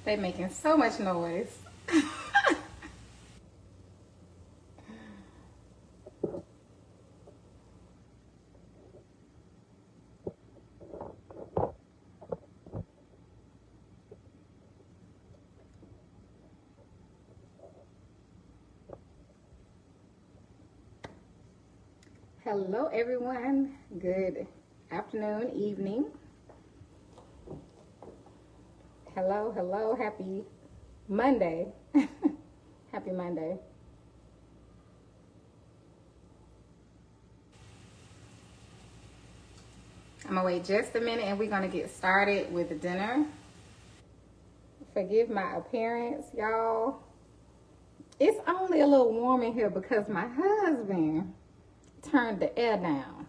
They making so much noise. Hello everyone. Good afternoon, evening. Hello, happy Monday. Happy Monday. I'm gonna wait just a minute and we're gonna get started with the dinner. Forgive my appearance, y'all. It's only a little warm in here because my husband turned the air down.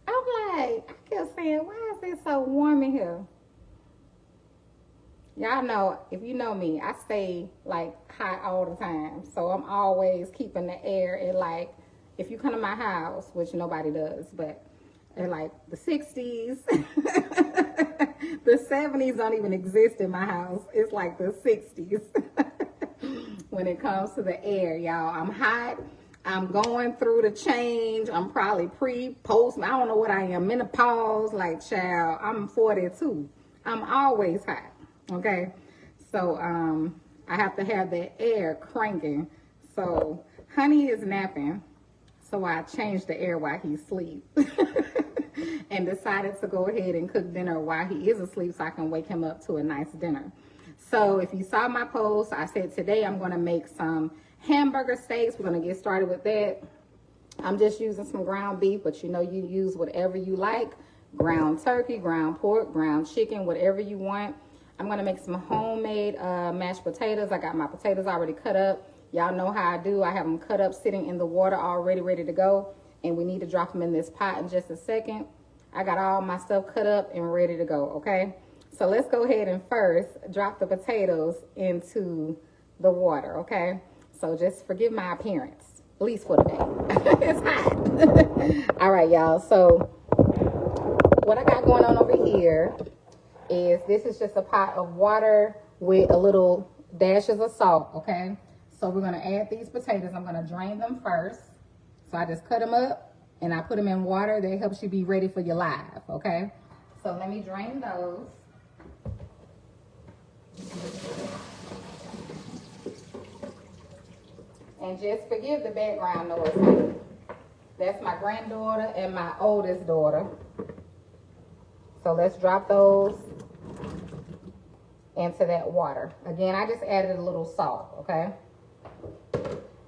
I'm like, I kept saying, why is it so warm in here? Y'all know, if you know me, I stay like hot all the time. So I'm always keeping the air at like, if you come to my house, which nobody does, but at like the 60s, the 70s don't even exist in my house. It's like the 60s when it comes to the air, y'all. I'm hot. I'm going through the change. I'm probably post. I don't know what I am. Menopause, like, child. I'm 42. I'm always hot. Okay, so I have to have the air cranking. So honey is napping, so I changed the air while he sleeps and decided to go ahead and cook dinner while he is asleep so I can wake him up to a nice dinner. So if you saw my post, I said today I'm going to make some hamburger steaks. We're going to get started with that. I'm just using some ground beef, but you know, you use whatever you like. Ground turkey, ground pork, ground chicken, whatever you want. I'm going to make some homemade mashed potatoes. I got my potatoes already cut up. Y'all know how I do. I have them cut up sitting in the water already ready to go. And we need to drop them in this pot in just a second. I got all my stuff cut up and ready to go, okay? So let's go ahead and first drop the potatoes into the water, okay? So just forgive my appearance, at least for today. It's hot. All right, y'all. So what I got going on over here is this is just a pot of water with a little dashes of salt, okay? So we're gonna add these potatoes. I'm gonna drain them first. So I just cut them up and I put them in water. That helps you be ready for your live, okay? So let me drain those. And just forgive the background noise. That's my granddaughter and my oldest daughter. So let's drop those into that water. Again, I just added a little salt, okay?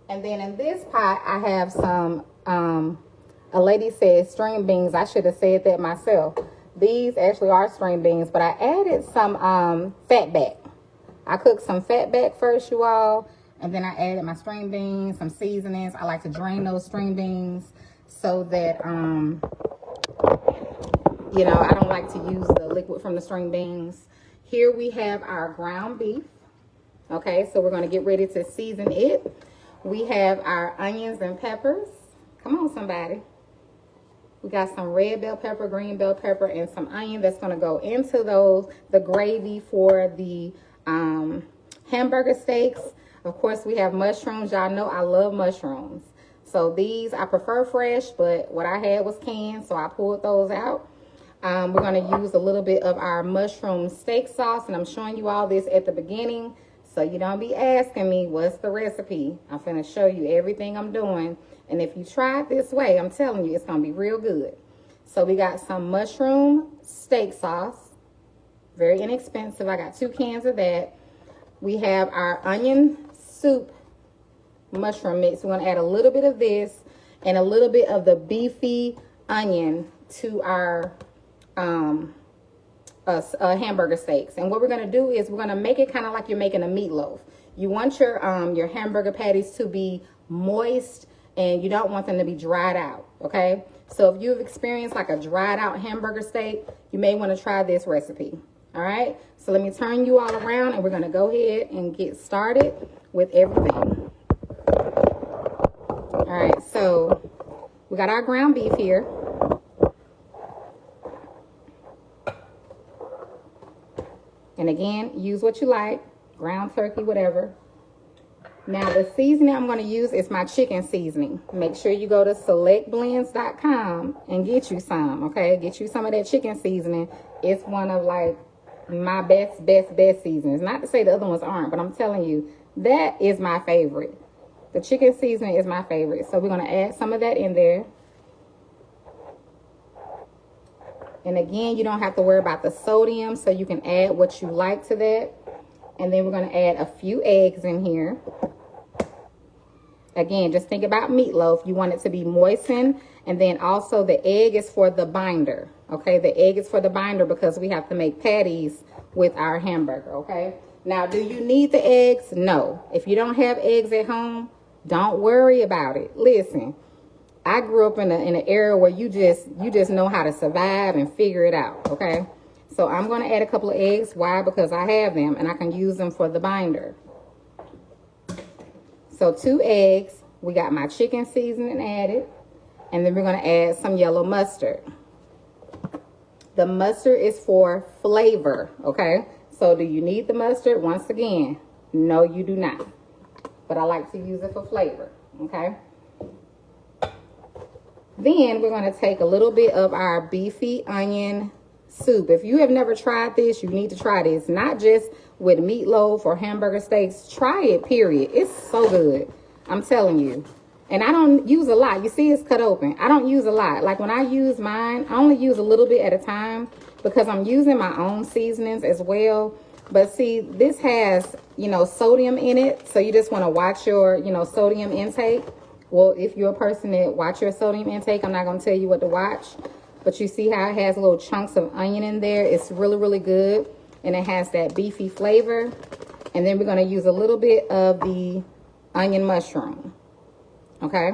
And then in this pot, I have some, a lady said string beans. I should have said that myself. These actually are string beans, but I added some fatback. I cooked some fatback first, you all, and then I added my string beans, some seasonings. I like to drain those string beans so that, you know, I don't like to use the liquid from the string beans. Here we have our ground beef. Okay, so we're going to get ready to season it. We have our onions and peppers. Come on, somebody. We got some red bell pepper, green bell pepper, and some onion that's going to go into the gravy for the hamburger steaks. Of course, we have mushrooms. Y'all know I love mushrooms. So these, I prefer fresh, but what I had was canned, so I pulled those out. We're going to use a little bit of our mushroom steak sauce, and I'm showing you all this at the beginning, so you don't be asking me what's the recipe. I'm going to show you everything I'm doing, and if you try it this way, I'm telling you, it's going to be real good. So we got some mushroom steak sauce, very inexpensive. I got 2 cans of that. We have our onion soup mushroom mix. We're going to add a little bit of this and a little bit of the beefy onion to our hamburger steaks. And what we're going to do is we're going to make it kind of like you're making a meatloaf. You want your hamburger patties to be moist and you don't want them to be dried out, okay? So if you've experienced like a dried out hamburger steak, you may want to try this recipe. All right, so let me turn you all around and we're going to go ahead and get started with everything. All right, so we got our ground beef here. And again, use what you like, ground turkey, whatever. Now, the seasoning I'm going to use is my chicken seasoning. Make sure you go to selectblends.com and get you some, okay? Get you some of that chicken seasoning. It's one of, like, my best seasonings. Not to say the other ones aren't, but I'm telling you, that is my favorite. The chicken seasoning is my favorite. So we're going to add some of that in there. And again, you don't have to worry about the sodium, so you can add what you like to that. And then we're going to add a few eggs in here. Again, just think about meatloaf. You want it to be moistened. And then also the egg is for the binder. Okay, the egg is for the binder because we have to make patties with our hamburger. Okay, now do you need the eggs? No. If you don't have eggs at home, don't worry about it. Listen, I grew up in an era where you just know how to survive and figure it out. Okay, so I'm going to add a couple of eggs. Why? Because I have them and I can use them for the binder. So 2 eggs, we got my chicken seasoning added, and then we're going to add some yellow mustard. The mustard is for flavor, okay? So do you need the mustard? Once again, no, you do not. But I like to use it for flavor, okay? Then we're going to take a little bit of our beefy onion soup. If you have never tried this, you need to try this. Not just with meatloaf or hamburger steaks. Try it, period. It's so good. I'm telling you. And I don't use a lot. You see it's cut open. I don't use a lot. Like when I use mine, I only use a little bit at a time because I'm using my own seasonings as well. But see, this has, you know, sodium in it. So you just want to watch your, you know, sodium intake. Well, if you're a person that watch your sodium intake, I'm not going to tell you what to watch. But you see how it has little chunks of onion in there. It's really, really good. And it has that beefy flavor. And then we're going to use a little bit of the onion mushroom. Okay?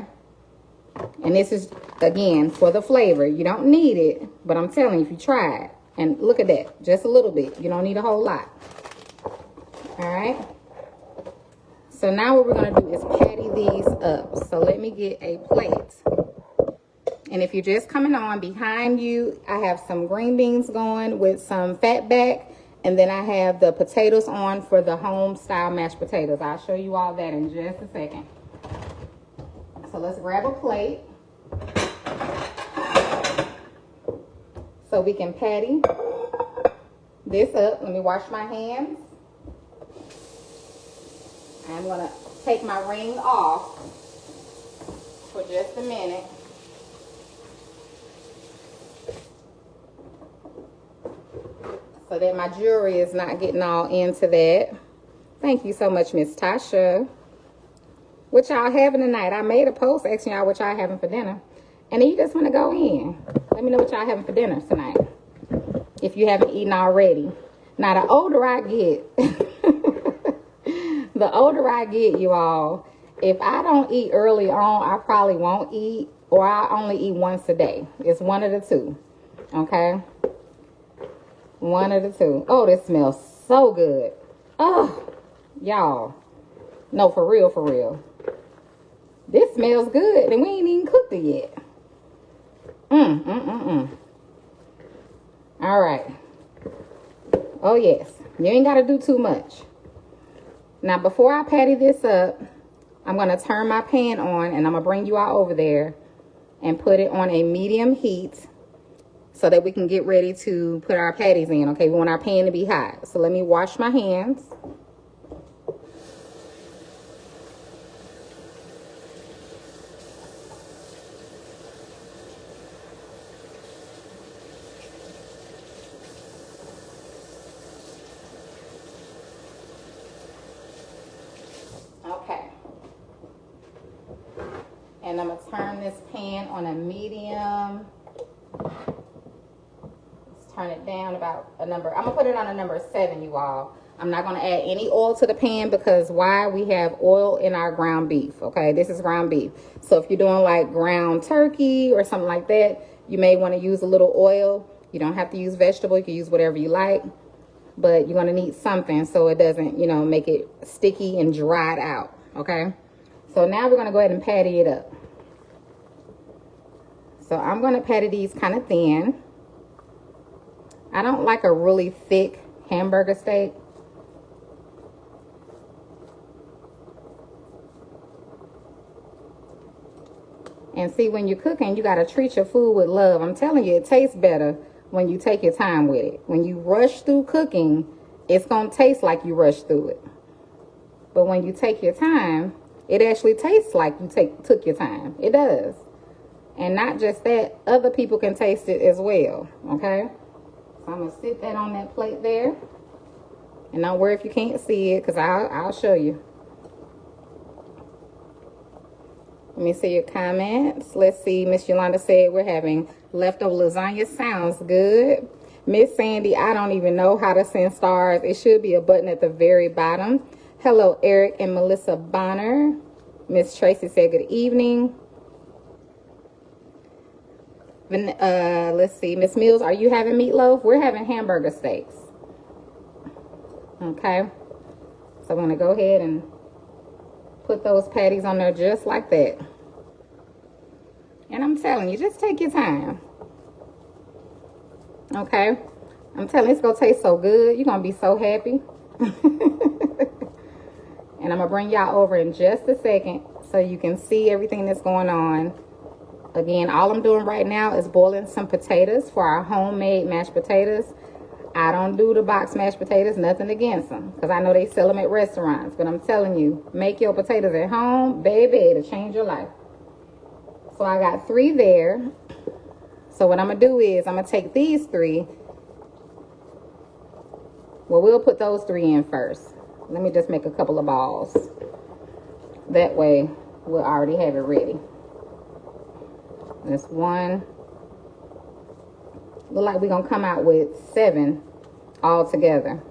And this is, again, for the flavor. You don't need it. But I'm telling you, if you try it. And look at that. Just a little bit. You don't need a whole lot. Alright? So now what we're going to do is patty these up. So let me get a plate. And if you're just coming on, behind you, I have some green beans going with some fat back. And then I have the potatoes on for the home style mashed potatoes. I'll show you all that in just a second. So let's grab a plate. So we can patty this up. Let me wash my hands. I'm going to take my ring off for just a minute. So that my jewelry is not getting all into that. Thank you so much, Miss Tasha. What y'all having tonight? I made a post asking y'all what y'all having for dinner. And then you just want to go in. Let me know what y'all having for dinner tonight. If you haven't eaten already. Now, the older I get, the older I get, you all, if I don't eat early on, I probably won't eat. Or I only eat once a day. It's one of the two. Okay? One of the two. Oh, this smells so good. Oh, y'all. No, for real, for real. This smells good, and we ain't even cooked it yet. All right. Oh, yes. You ain't got to do too much. Now, before I patty this up, I'm going to turn my pan on, and I'm going to bring you all over there and put it on a medium heat so that we can get ready to put our patties in. Okay, we want our pan to be hot. So let me wash my hands. Okay. And I'm going to turn this pan on a medium. Turn it down about a number. I'm gonna put it on a number 7, you all. I'm not gonna add any oil to the pan because why? We have oil in our ground beef. Okay, this is ground beef. So if you're doing like ground turkey or something like that, you may want to use a little oil. You don't have to use vegetable. You can use whatever you like, but you're gonna need something so it doesn't, you know, make it sticky and dried out. Okay. So now we're gonna go ahead and patty it up. So I'm gonna patty these kind of thin. I don't like a really thick hamburger steak. And see, when you're cooking, you got to treat your food with love. I'm telling you, it tastes better when you take your time with it. When you rush through cooking, it's going to taste like you rushed through it. But when you take your time, it actually tastes like you took your time. It does. And not just that, other people can taste it as well. Okay? So I'm going to sit that on that plate there. And don't worry if you can't see it, because I'll show you. Let me see your comments. Let's see. Miss Yolanda said we're having leftover lasagna. Sounds good. Miss Sandy, I don't even know how to send stars. It should be a button at the very bottom. Hello, Eric and Melissa Bonner. Miss Tracy said good evening. Let's see. Miss Mills, are you having meatloaf? We're having hamburger steaks. Okay. So I'm going to go ahead and put those patties on there just like that. And I'm telling you, just take your time. Okay? I'm telling you, it's going to taste so good. You're going to be so happy. And I'm going to bring y'all over in just a second so you can see everything that's going on. Again, all I'm doing right now is boiling some potatoes for our homemade mashed potatoes. I don't do the box mashed potatoes, nothing against them, because I know they sell them at restaurants. But I'm telling you, make your potatoes at home, baby, it'll change your life. So I got 3 there. So what I'm going to do is I'm going to take these 3. Well, we'll put those 3 in first. Let me just make a couple of balls. That way, we'll already have it ready. That's 1. Look like we're going to come out with 7 all together.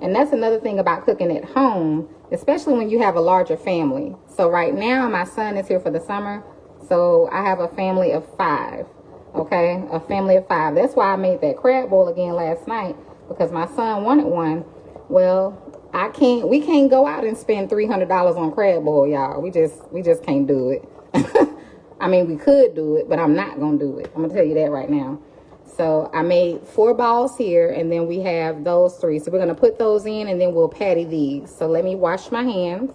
And that's another thing about cooking at home, especially when you have a larger family. So right now, my son is here for the summer. So I have a family of 5. Okay? A family of 5. That's why I made that crab bowl again last night, because my son wanted one. Well, we can't go out and spend $300 on crab bowl, y'all. We just can't do it. I mean, we could do it, but I'm not going to do it. I'm going to tell you that right now. So I made 4 balls here, and then we have those 3. So we're going to put those in, and then we'll patty these. So let me wash my hands.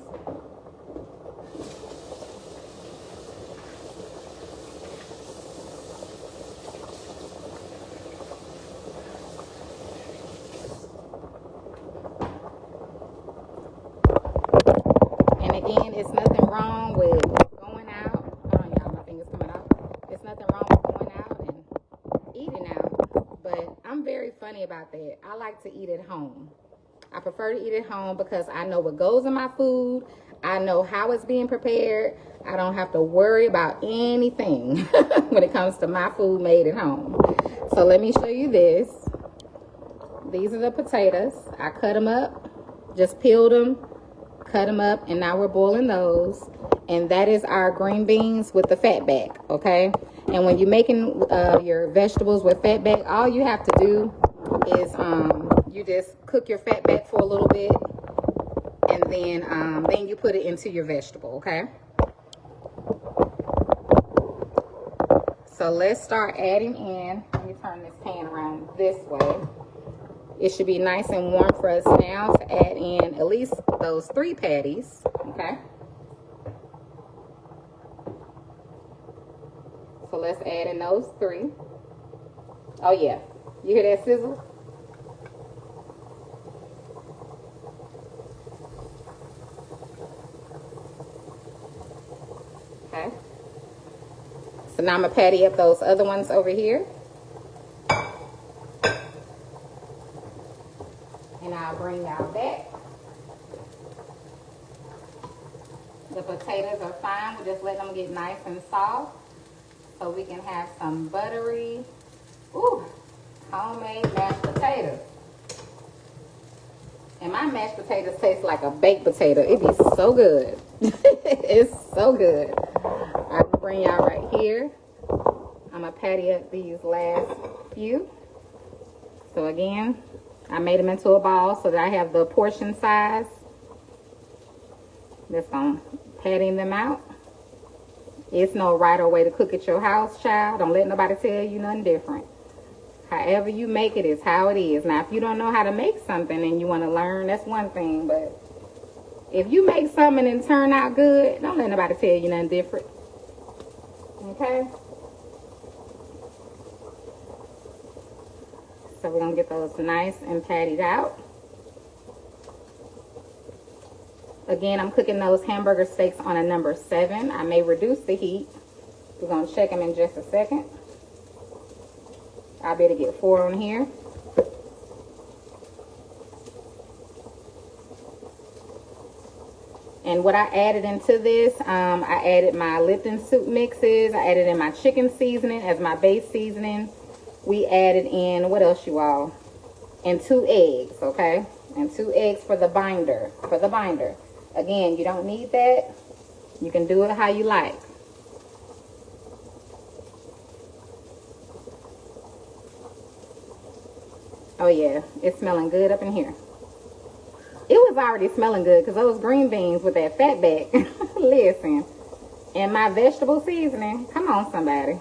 And again, it's nothing wrong with going out. Oh, y'all, my finger's coming out. It's nothing wrong with going out and eating out. But I'm very funny about that. I like to eat at home. I prefer to eat at home because I know what goes in my food. I know how it's being prepared. I don't have to worry about anything when it comes to my food made at home. So let me show you this. These are the potatoes. I cut them up, just peeled them, cut them up, and now we're boiling those. And that is our green beans with the fat back, okay? And when you're making your vegetables with fat back, all you have to do is you just cook your fat back for a little bit, and then you put it into your vegetable, okay? So let's start adding in. Let me turn this pan around this way. It should be nice and warm for us now to add in at least those 3 patties, okay? So let's add in those 3. Oh yeah, you hear that sizzle? Okay. So now I'm gonna patty up those other ones over here. And I'll bring y'all back. The potatoes are fine. We'll just let them get nice and soft so we can have some buttery, homemade mashed potatoes. And my mashed potatoes taste like a baked potato. It be so good. It's so good. I will bring y'all right here. I'm going to patty up these last few. So again, I made them into a ball so that I have the portion size. Just going to patting them out. It's no right or way to cook at your house, child. Don't let nobody tell you nothing different. However you make it is how it is. Now, if you don't know how to make something and you want to learn, that's one thing. But if you make something and turn out good, don't let nobody tell you nothing different. Okay? So we're going to get those nice and pattied out. Again, I'm cooking those hamburger steaks on a number 7. I may reduce the heat. We're going to check them in just a second. I better get 4 on here. And what I added into this, I added my Lipton soup mixes. I added in my chicken seasoning as my base seasoning. We added in, what else you all? And 2 eggs, okay? And 2 eggs for the binder, Again, you don't need that. You can do it how you like. Oh yeah, it's smelling good up in here. It was already smelling good because those green beans with that fat back. Listen, and my vegetable seasoning, come on somebody.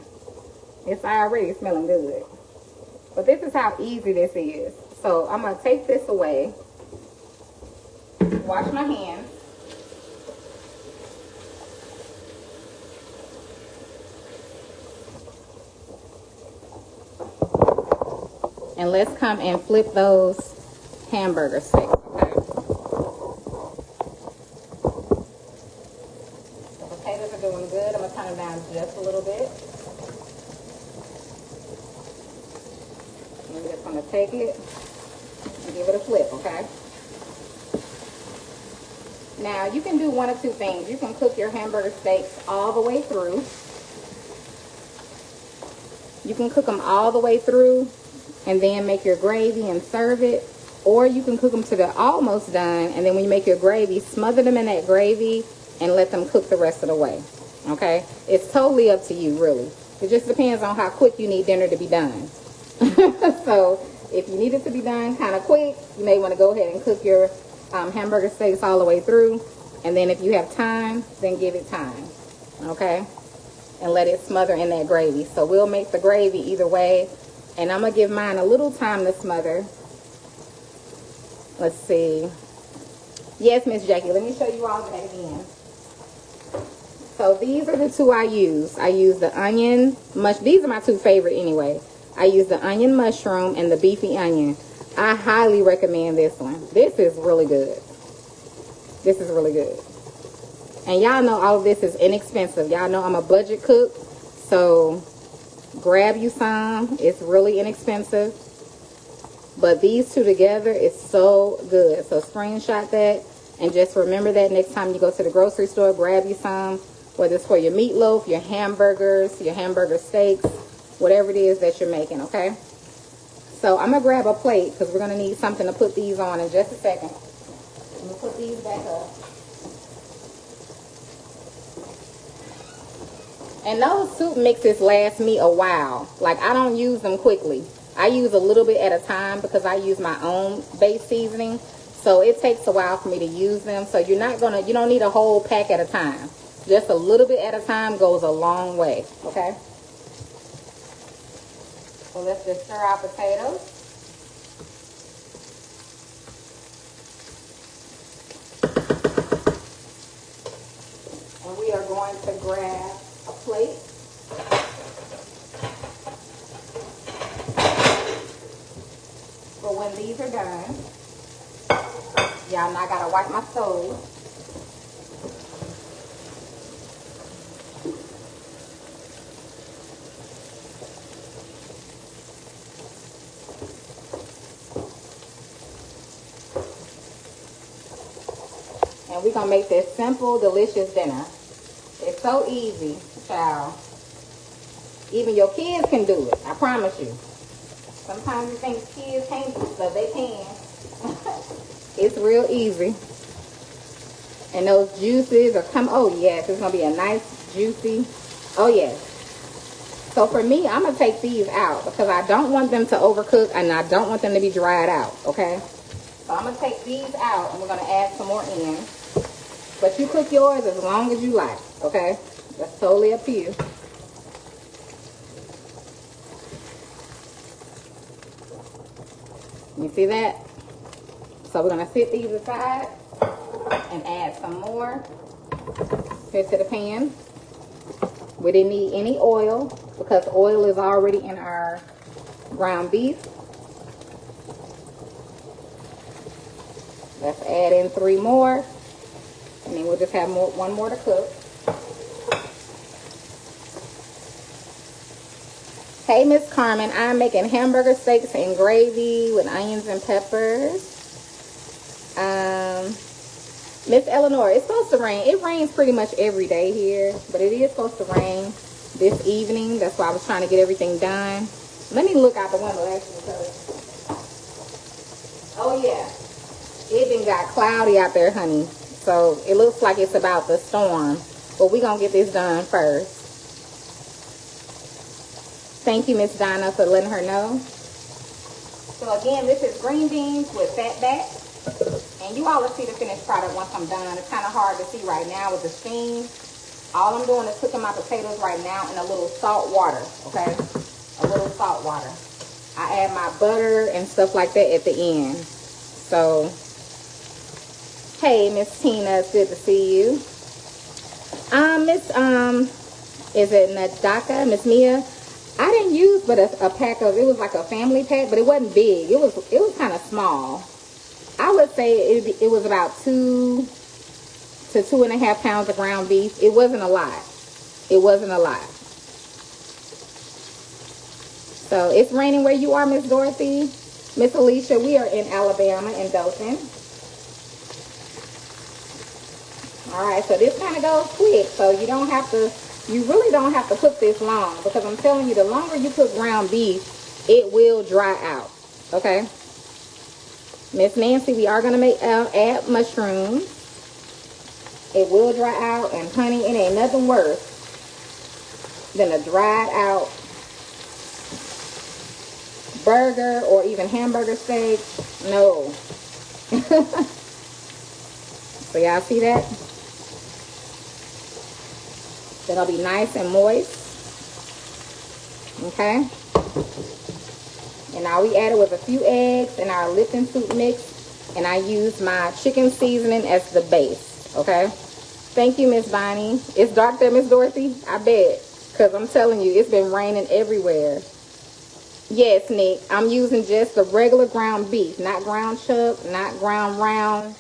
It's already smelling good. But this is how easy this is. So I'm going to take this away. Wash my hands. And let's come and flip those hamburger steaks, okay? The potatoes are doing good. I'm going to turn them down just a little bit. I'm just going to take it and give it a flip, okay? Now, you can do one of two things. You can cook your hamburger steaks all the way through. You can cook them all the way through and then make your gravy and serve it. Or you can cook them till they're almost done, and then when you make your gravy, smother them in that gravy and let them cook the rest of the way. Okay? It's totally up to you, really. It just depends on how quick you need dinner to be done. So, if you need it to be done kind of quick, you may want to go ahead and cook your hamburger steaks all the way through. And then if you have time, then give it time. Okay? And let it smother in that gravy. So, we'll make the gravy either way. And I'm going to give mine a little time to smother. Let's see. Yes, Miss Jackie, let me show you all that again. So these are the 2 I use. I use the onion these are my 2 favorite anyway. I use the onion mushroom and the beefy onion. I highly recommend this one. This is really good. This is really good. And y'all know all of this is inexpensive. Y'all know I'm a budget cook. So grab you some. It's really inexpensive. But these 2 together is so good. So screenshot that. And just remember that next time you go to the grocery store, grab you some. Whether it's for your meatloaf, your hamburgers, your hamburger steaks, whatever it is that you're making, okay? So I'm going to grab a plate because we're going to need something to put these on in just a second. I'm going to put these back up. And those soup mixes last me a while. Like, I don't use them quickly. I use a little bit at a time because I use my own base seasoning. So it takes a while for me to use them. So you don't need a whole pack at a time. Just a little bit at a time goes a long way. Okay? So let's just stir our potatoes. And we are going to grab a plate. For when these are done. Y'all know I gotta wipe my stove. And we're gonna make this simple, delicious dinner. It's so easy, child. Even your kids can do it, I promise you. Sometimes you think kids can't do stuff, they can. It's real easy. And those juices are oh yes, it's gonna be a nice juicy, oh yes. So for me, I'm gonna take these out because I don't want them to overcook and I don't want them to be dried out, okay? So I'm gonna take these out and we're gonna add some more in. But you cook yours as long as you like, okay? That's totally up to you. You see that? So we're gonna set these aside and add some more here to the pan. We didn't need any oil because oil is already in our ground beef. Let's add in 3 more, and then we'll just have one more to cook. Hey, Miss Carmen, I'm making hamburger steaks and gravy with onions and peppers. Miss Eleanor, it's supposed to rain. It rains pretty much every day here, but it is supposed to rain this evening. That's why I was trying to get everything done. Let me look out the window actually, because, oh yeah, it done got cloudy out there, honey. So it looks like it's about to storm, but we're gonna get this done first. Thank you, Miss Donna, for letting her know. So again, this is green beans with fat back. And you all will see the finished product once I'm done. It's kind of hard to see right now with the steam. All I'm doing is cooking my potatoes right now in a little salt water, okay? A little salt water. I add my butter and stuff like that at the end. So, hey, Miss Tina, it's good to see you. Is it Nadaka, Miss Mia? I didn't use but a pack of, it was like a family pack, but it wasn't big. It was kind of small. I would say it was about 2 to 2.5 pounds of ground beef. It wasn't a lot. It wasn't a lot. So it's raining where you are, Miss Dorothy. Miss Alicia, we are in Alabama, in Dothan. All right, so this kind of goes quick. So you really don't have to cook this long, because I'm telling you, the longer you cook ground beef, it will dry out, okay? Miss Nancy, we are going to add mushrooms. It will dry out, and honey, it ain't nothing worse than a dried out burger or even hamburger steak. No. So y'all see that? That'll be nice and moist. Okay. And all we added was a few eggs and our Lipton soup mix. And I used my chicken seasoning as the base. Okay. Thank you, Miss Bonnie. It's dark there, Miss Dorothy? I bet. Because I'm telling you, it's been raining everywhere. Yes, Nick. I'm using just the regular ground beef. Not ground chuck, not ground round.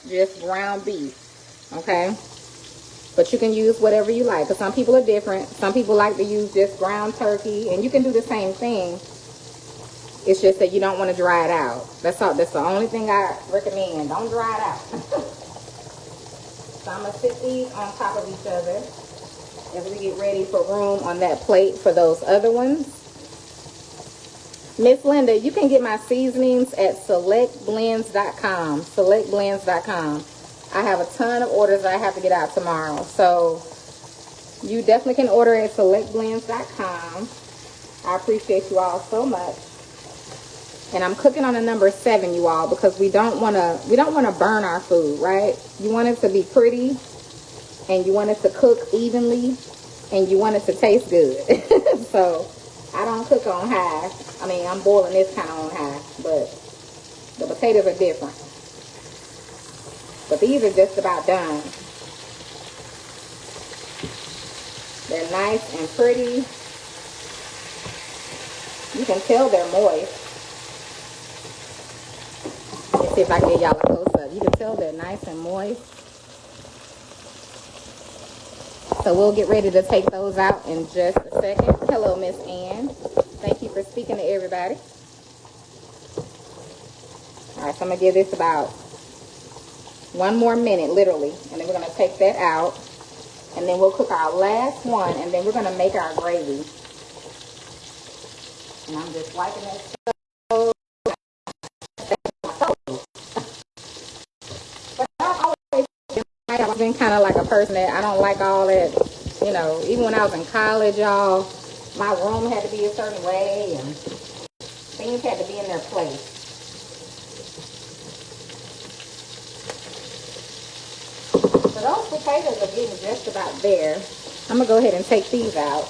Just ground beef. Okay. But you can use whatever you like. Because some people are different. Some people like to use just ground turkey. And you can do the same thing. It's just that you don't want to dry it out. That's all. That's the only thing I recommend. Don't dry it out. So I'm going to sit these on top of each other as we get ready for room on that plate for those other ones. Miss Linda, you can get my seasonings at selectblends.com. Selectblends.com. I have a ton of orders that I have to get out tomorrow. So you definitely can order at selectblends.com. I appreciate you all so much. And I'm cooking on a number 7, you all, because we don't want to burn our food, right? You want it to be pretty, and you want it to cook evenly, and you want it to taste good. So I don't cook on high. I mean, I'm boiling this kind of on high, but the potatoes are different. But these are just about done. They're nice and pretty. You can tell they're moist. Let's see if I can get y'all a close-up. You can tell they're nice and moist. So we'll get ready to take those out in just a second. Hello, Miss Ann. Thank you for speaking to everybody. All right, so I'm going to give this about 1 more minute, literally. And then we're going to take that out. And then we'll cook our last one. And then we're going to make our gravy. And I'm just wiping this. I've been kind of like a person that I don't like all that, you know, even when I was in college, y'all, my room had to be a certain way and things had to be in their place. So those potatoes are getting just about there. I'm going to go ahead and take these out.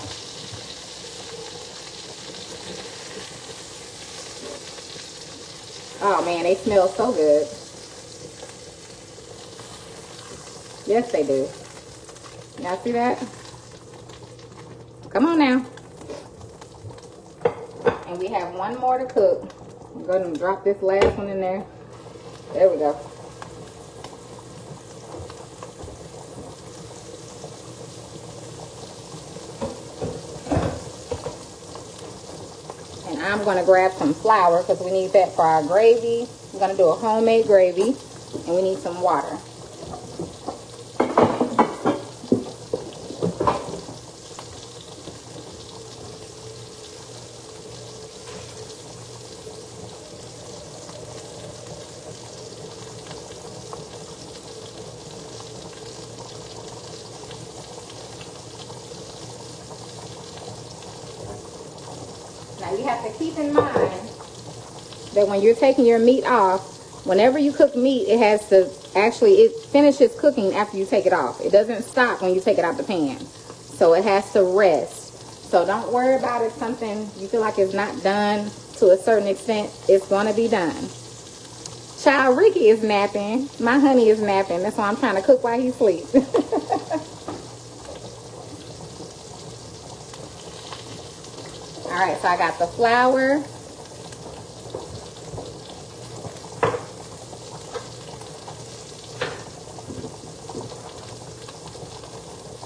Oh man, they smell so good. Yes, they do. Y'all see that? Come on now. And we have one more to cook. I'm going to drop this last one in there. There we go. And I'm going to grab some flour because we need that for our gravy. I'm going to do a homemade gravy. And we need some water. Now you have to keep in mind that when you're taking your meat off, whenever you cook meat, it has to it finishes cooking after you take it off. It doesn't stop when you take it out the pan. So it has to rest. So don't worry about it. Something you feel like it's not done to a certain extent, it's going to be done. Child Ricky is napping. My honey is napping. That's why I'm trying to cook while he sleeps. All right, so I got the flour.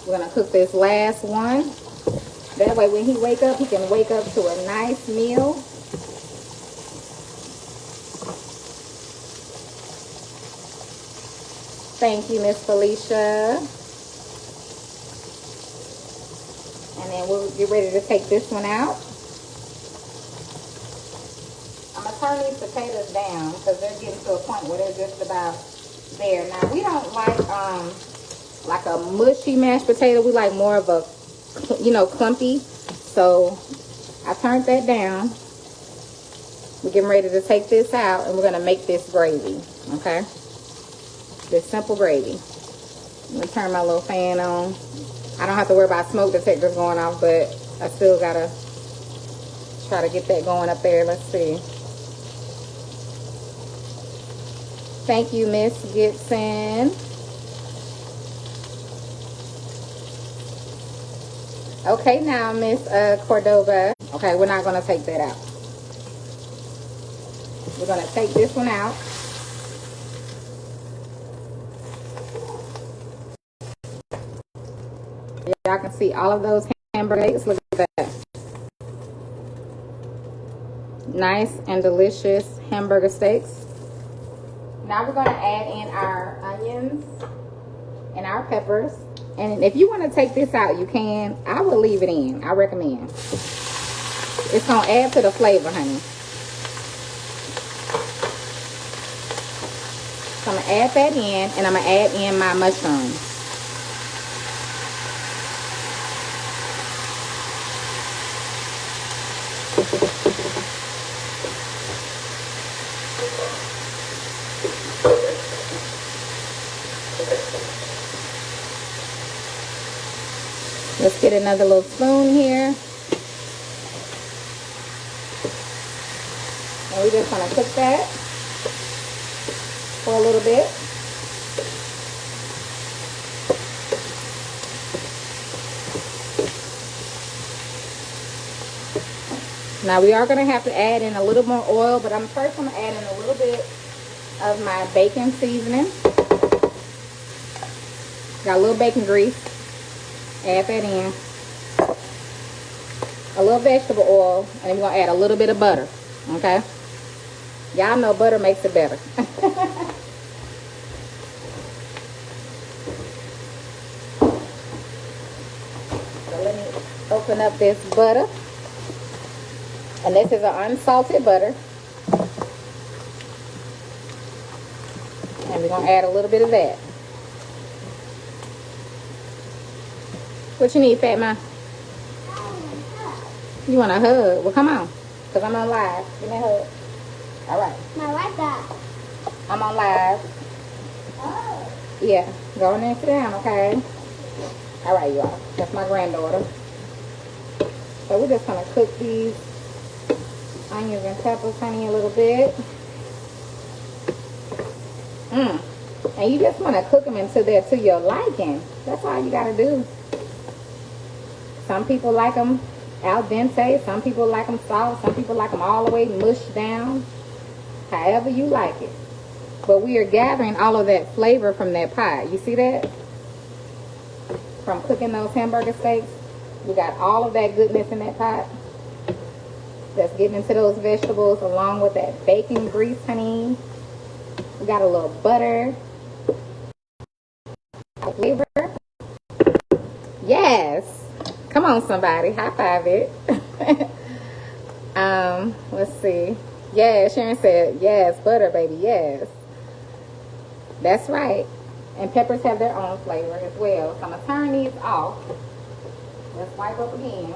We're gonna cook this last one. That way when he wake up, he can wake up to a nice meal. Thank you, Miss Felicia. And then we'll get ready to take this one out. I'm gonna turn these potatoes down because they're getting to a point where they're just about there. Now we don't like a mushy mashed potato. We like more of a, clumpy. So I turned that down. We're getting ready to take this out and we're gonna make this gravy. Okay, this simple gravy. I'm gonna turn my little fan on. I don't have to worry about smoke detectors going off, but I still gotta try to get that going up there. Let's see. Thank you, Miss Gibson. Okay, now, Miss Cordova. Okay, we're not gonna take that out. We're gonna take this one out. Y'all can see all of those hamburger steaks. Look at that. Nice and delicious hamburger steaks. Now we're gonna add in our onions and our peppers. And if you want to take this out, you can. I will leave it in. I recommend. It's gonna add to the flavor, honey. So I'm gonna add that in, and I'm gonna add in my mushrooms. Let's get another little spoon here. And we're just gonna cook that for a little bit. Now we are gonna have to add in a little more oil, but first gonna add in a little bit of my bacon seasoning. Got a little bacon grease. Add that in. A little vegetable oil, and we're gonna add a little bit of butter. Okay? Y'all know butter makes it better. So let me open up this butter. And this is an unsalted butter. And we're gonna add a little bit of that. What you need, Fatma? You want a hug? Well, come on. Because I'm on live. Give me a hug. All right. I like that. I'm on live. Oh. Yeah. Go in there and sit down, okay? All right, you all. That's my granddaughter. So we're just going to cook these onions and peppers, honey, a little bit. And you just want to cook them until they're to your liking. That's all you got to do. Some people like them al dente. Some people like them soft. Some people like them all the way mushed down. However you like it. But we are gathering all of that flavor from that pot. You see that? From cooking those hamburger steaks. We got all of that goodness in that pot. That's getting into those vegetables along with that bacon grease, honey. We got a little butter. Flavor. Yes. Come on, somebody. High five it. Let's see. Yeah, Sharon said, yes, butter, baby, yes. That's right. And peppers have their own flavor as well. So I'm going to turn these off. Let's wipe up again.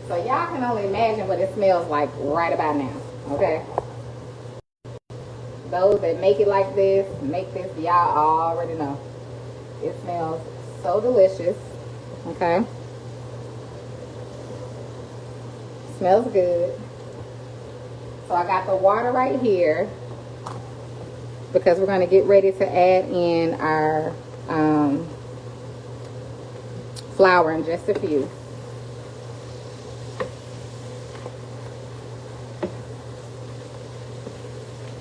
So y'all can only imagine what it smells like right about now. Okay? Those that make it like this, make this, y'all already know. It smells so delicious. Okay? Smells good. So I got the water right here because we're going to get ready to add in our flour in just a few.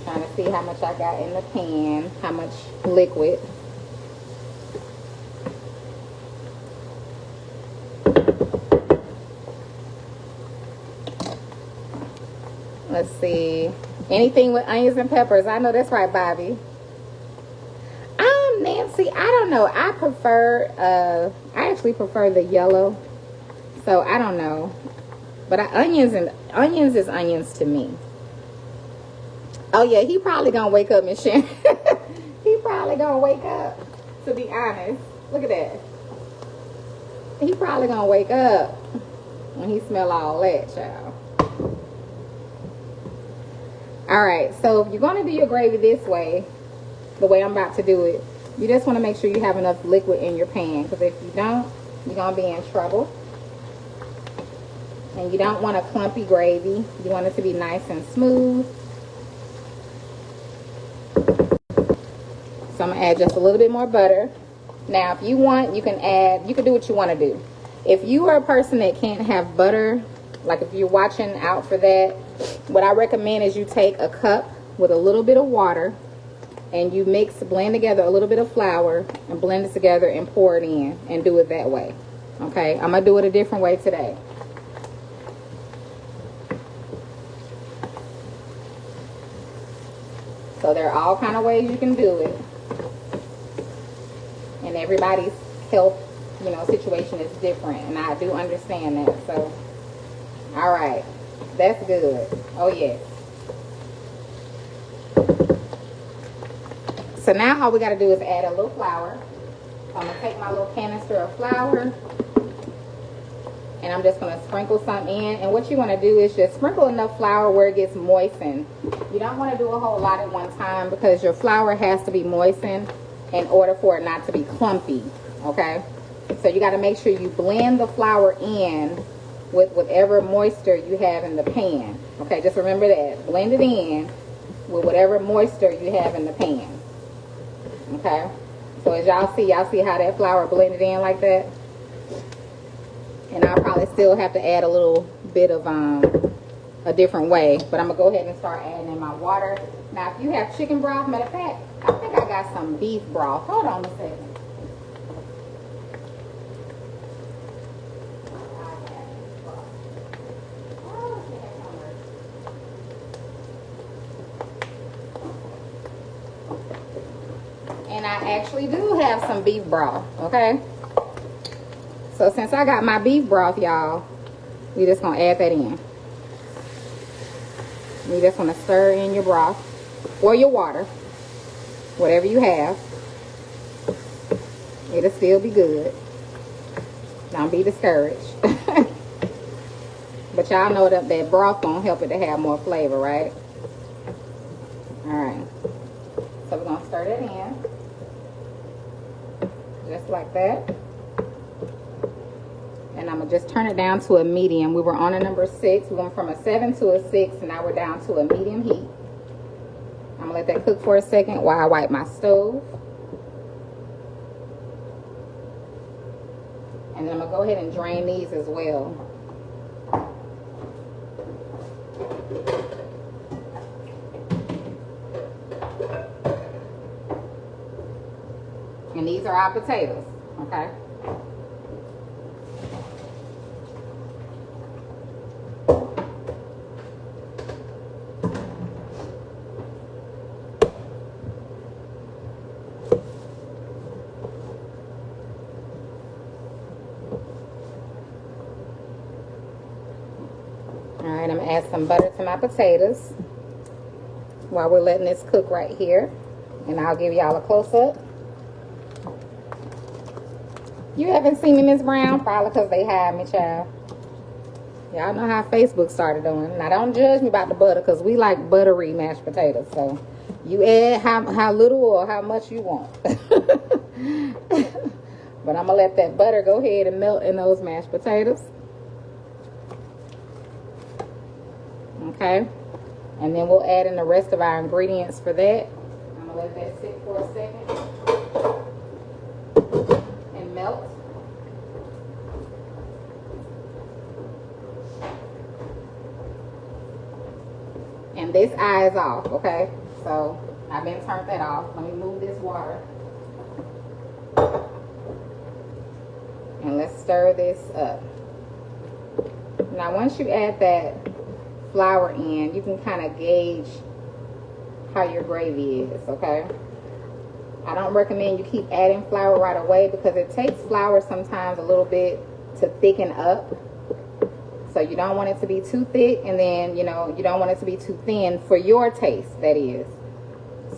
Trying to see how much I got in the pan, how much liquid. Let's see. Anything with onions and peppers. I know that's right, Bobby. Nancy, I don't know. I actually prefer the yellow. So I don't know. But onions is onions to me. Oh yeah, he probably gonna wake up, Miss Sharon. He probably gonna wake up, to be honest. Look at that. He probably gonna wake up when he smell all that, child. Alright, so if you're going to do your gravy this way, the way I'm about to do it, you just want to make sure you have enough liquid in your pan. Because if you don't, you're going to be in trouble. And you don't want a clumpy gravy. You want it to be nice and smooth. So I'm going to add just a little bit more butter. Now, if you want, you can do what you want to do. If you are a person that can't have butter, like if you're watching out for that, what I recommend is you take a cup with a little bit of water and you blend together a little bit of flour and blend it together and pour it in and do it that way. Okay, I'm going to do it a different way today. So there are all kind of ways you can do it. And everybody's health, situation is different. And I do understand that. So, all right. That's good. Oh, yes. So now all we got to do is add a little flour. So I'm going to take my little canister of flour. And I'm just going to sprinkle some in. And what you want to do is just sprinkle enough flour where it gets moistened. You don't want to do a whole lot at one time because your flour has to be moistened in order for it not to be clumpy. Okay? So you got to make sure you blend the flour in with whatever moisture you have in the pan. Okay, just remember that. Blend it in with whatever moisture you have in the pan. Okay? So as y'all see how that flour blended in like that? And I'll probably still have to add a little bit of a different way. But I'm going to go ahead and start adding in my water. Now, if you have chicken broth, matter of fact, I think I got some beef broth. Hold on a second. And I actually do have some beef broth, okay? So since I got my beef broth, y'all, we just gonna add that in. You just wanna stir in your broth or your water, whatever you have. It'll still be good. Don't be discouraged. But y'all know that broth gonna help it to have more flavor, right? All right. So we're gonna stir that in. Just like that. And I'm gonna just turn it down to a medium. We were on a number 6. We went from a 7 to a 6, and now we're down to a medium heat. I'm gonna let that cook for a second while I wipe my stove. And then I'm gonna go ahead and drain these as well. And these are our potatoes, okay? Alright, I'm gonna add some butter to my potatoes while we're letting this cook right here. And I'll give y'all a close-up. You haven't seen me, Miss Brown? Probably because they hide me, child. Y'all know how Facebook started doing. Now, don't judge me about the butter, because we like buttery mashed potatoes. So, you add how little or how much you want. But I'm going to let that butter go ahead and melt in those mashed potatoes. Okay. And then we'll add in the rest of our ingredients for that. I'm going to let that sit for a second. Melt. And this eye is off, okay? So I've been turned that off. Let me move this water. And let's stir this up. Now once you add that flour in, you can kind of gauge how your gravy is, okay? I don't recommend you keep adding flour right away, because it takes flour sometimes a little bit to thicken up. So you don't want it to be too thick, and then, you know, you don't want it to be too thin for your taste, that is.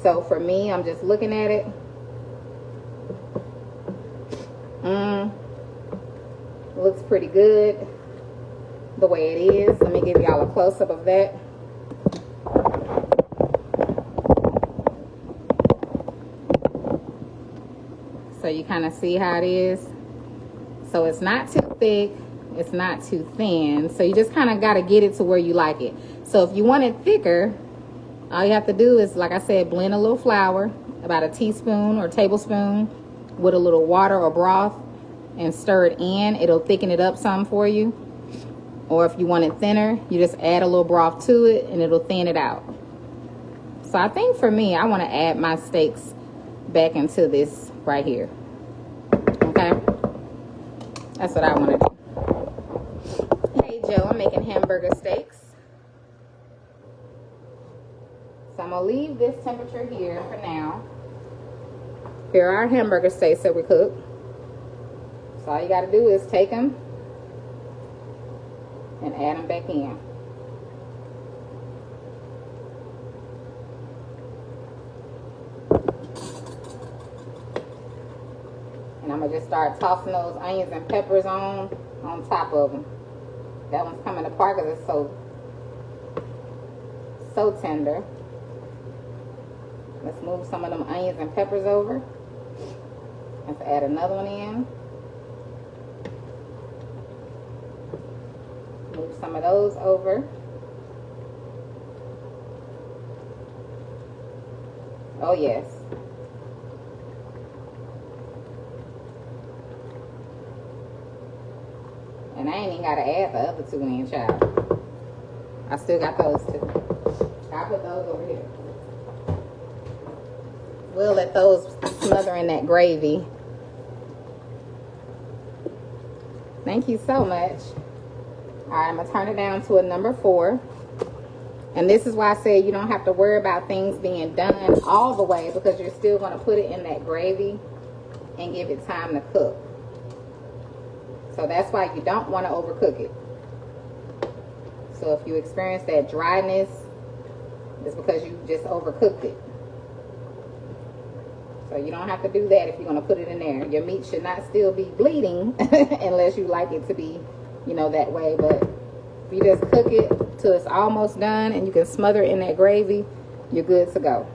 So for me, I'm just looking at it. Looks pretty good the way it is. Let me give y'all a close-up of that. So you kind of see how it is. So it's not too thick, it's not too thin. So you just kind of got to get it to where you like it. So if you want it thicker, all you have to do is, like I said, blend a little flour, about a teaspoon or tablespoon, with a little water or broth, and stir it in. It'll thicken it up some for you. Or if you want it thinner, you just add a little broth to it and it'll thin it out. So I think for me, I want to add my steaks back into this right here. Okay, that's what I want to do. Hey Joe, I'm making hamburger steaks. So I'm gonna leave this temperature here for now. Here are our hamburger steaks that we cooked. So all you got to do is take them and add them back in. And I'm gonna just start tossing those onions and peppers on top of them. That one's coming apart because it's so tender. Let's move some of them onions and peppers over. Let's add another one in. Move some of those over. Oh yes. And I ain't even got to add the other two in, child. I still got those two. I'll put those over here. We'll let those smother in that gravy. Thank you so much. All right, I'm going to turn it down to a number 4. And this is why I said you don't have to worry about things being done all the way, because you're still going to put it in that gravy and give it time to cook. So that's why you don't want to overcook it. So if you experience that dryness, it's because you just overcooked it. So you don't have to do that if you're going to put it in there. Your meat should not still be bleeding unless you like it to be, you know, that way. But if you just cook it till it's almost done and you can smother it in that gravy, you're good to go.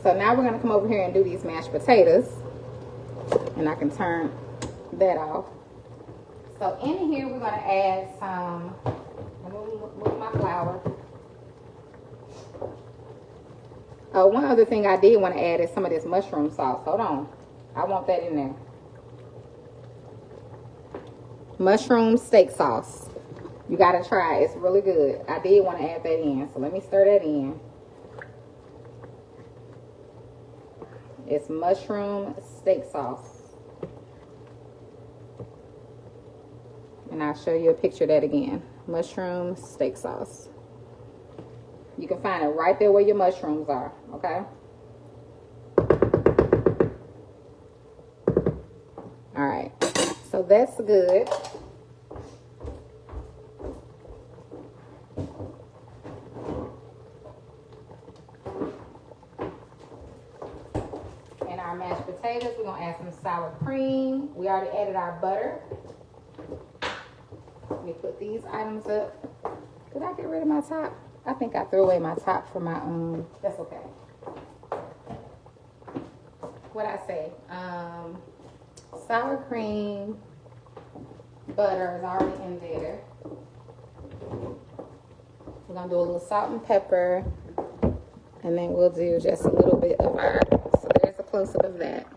So now we're going to come over here and do these mashed potatoes. And I can turn that off. So in here, we're gonna add some, I'm gonna move my flour. One other thing I did want to add is some of this mushroom sauce. Hold on. I want that in there. Mushroom steak sauce. You gotta try it. It's really good. I did want to add that in. So let me stir that in. It's mushroom steak sauce. And I'll show you a picture of that again. Mushroom steak sauce. You can find it right there where your mushrooms are, okay? All right, so that's good. And our mashed potatoes, we're gonna add some sour cream. We already added our butter. Let me put these items up. Did I get rid of my top? I think I threw away my top for my that's okay. What'd I say? Sour cream, butter is already in there. We're gonna do a little salt and pepper, and then we'll do just a little bit of our, so there's a close-up of that.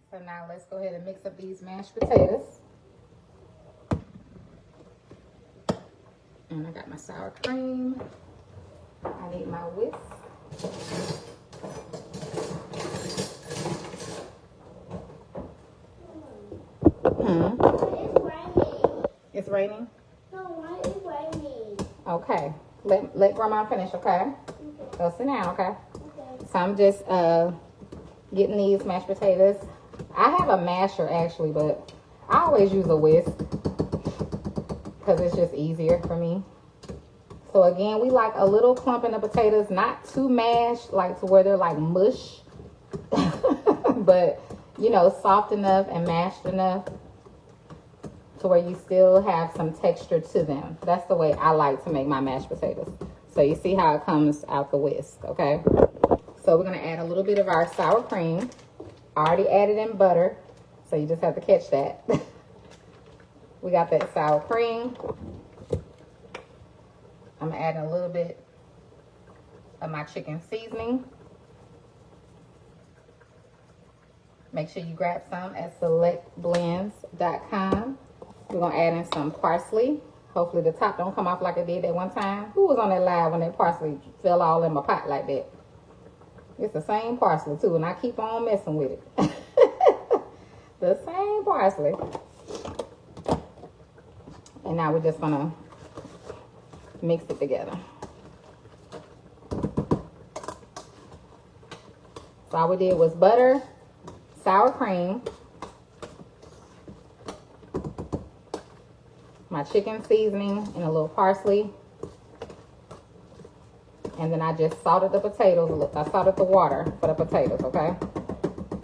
So now let's go ahead and mix up these mashed potatoes. And I got my sour cream. I need my whisk. It's raining. It's raining? No, why is it raining? Okay. Let grandma finish, okay? Go sit down, okay? Okay. So I'm just getting these mashed potatoes. I have a masher actually, but I always use a whisk because it's just easier for me. So again, we like a little clump in the potatoes, not too mashed, like to where they're like mush, but you know, soft enough and mashed enough to where you still have some texture to them. That's the way I like to make my mashed potatoes. So you see how it comes out the whisk, okay? So we're gonna add a little bit of our sour cream. I already added in butter, so you just have to catch that. We got that sour cream. I'm adding a little bit of my chicken seasoning. Make sure you grab some at selectblends.com. We're gonna add in some parsley. Hopefully the top don't come off like it did that one time. Who was on that live when that parsley fell all in my pot like that? It's the same parsley too, and I keep on messing with it. The same parsley. And now we're just gonna mix it together. So all we did was butter, sour cream, my chicken seasoning, and a little parsley. And then I just salted the potatoes. I salted the water for the potatoes, okay?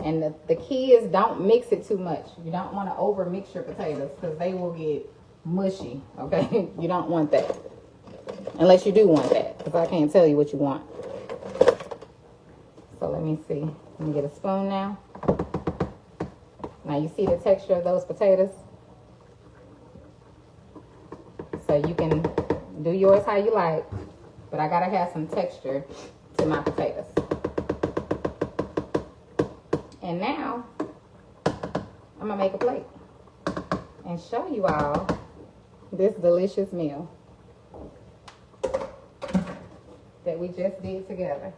And the key is don't mix it too much. You don't want to over mix your potatoes because they will get mushy, okay? You don't want that. Unless you do want that, because I can't tell you what you want. So let me see. Let me get a spoon now. Now you see the texture of those potatoes? So you can do yours how you like, but I gotta have some texture to my potatoes. And now, I'm gonna make a plate and show you all this delicious meal that we just did together.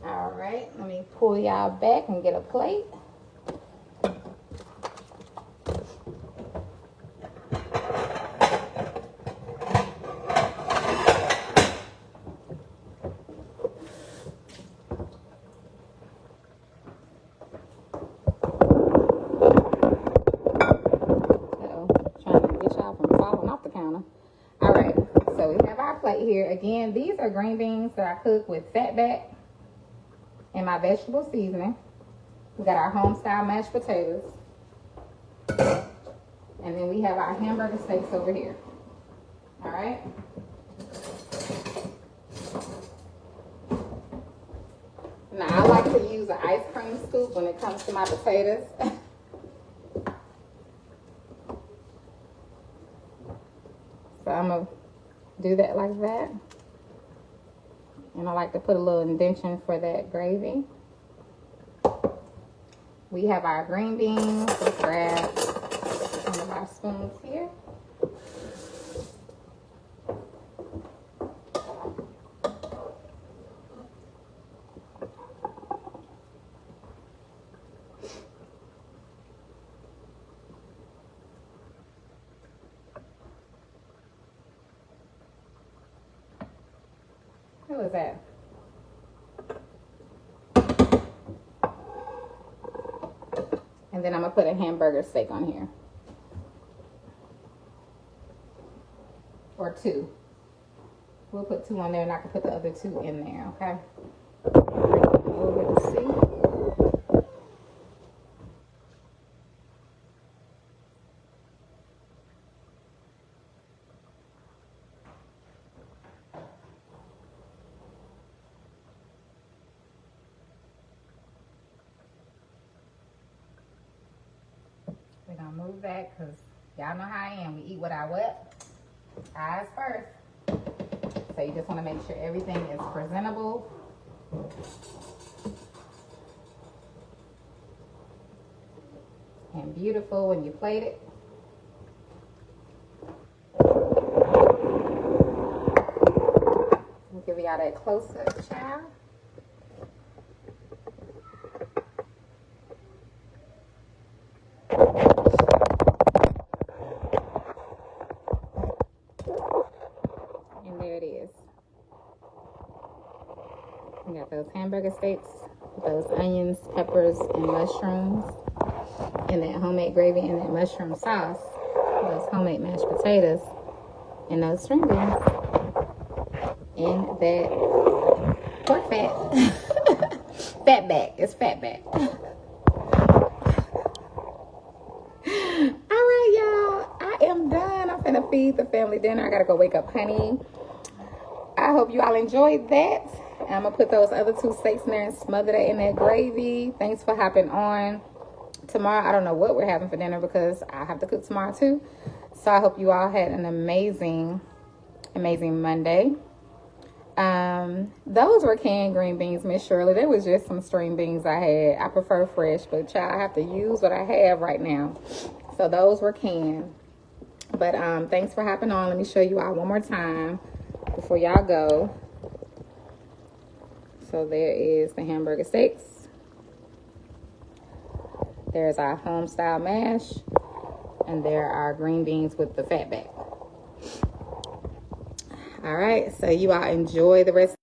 All right, let me pull y'all back and get a plate. Here again, these are green beans that I cook with fatback and my vegetable seasoning. We got our home style mashed potatoes. And then we have our hamburger steaks over here. All right. Now, I like to use an ice cream scoop when it comes to my potatoes. So I'm going to do that like that. And I like to put a little indentation for that gravy. We have our green beans. Let's grab one of our spoons here. Who is that? And then I'm going to put a hamburger steak on here. Or 2. We'll put 2 on there and I can put the other 2 in there, okay? Over to see. We're going to move that because y'all know how I am. We eat with our what? Eyes first. So you just want to make sure everything is presentable. And beautiful when you plate it. I'll give y'all that close-up, child. And there it is. We got those hamburger steaks, those onions, peppers, and mushrooms, and that homemade gravy and that mushroom sauce, those homemade mashed potatoes, and those string beans, and that pork fat. Fatback. It's fatback. All right, y'all. I am done. I'm finna feed the family dinner. I gotta go wake up Honey. I hope you all enjoyed that. I'm gonna put those other 2 steaks in there and smother that in that gravy. Thanks for hopping on. Tomorrow, I don't know what we're having for dinner because I have to cook tomorrow too. So I hope you all had an amazing Monday. Those were canned green beans, Miss Shirley. There was just some string beans I had. I prefer fresh, but child, I have to use what I have right now. So those were canned. But thanks for hopping on. Let me show you all one more time before y'all go. So there is the hamburger steaks. There's our home style mash. And there are green beans with the fatback. All right, so you all enjoy the rest.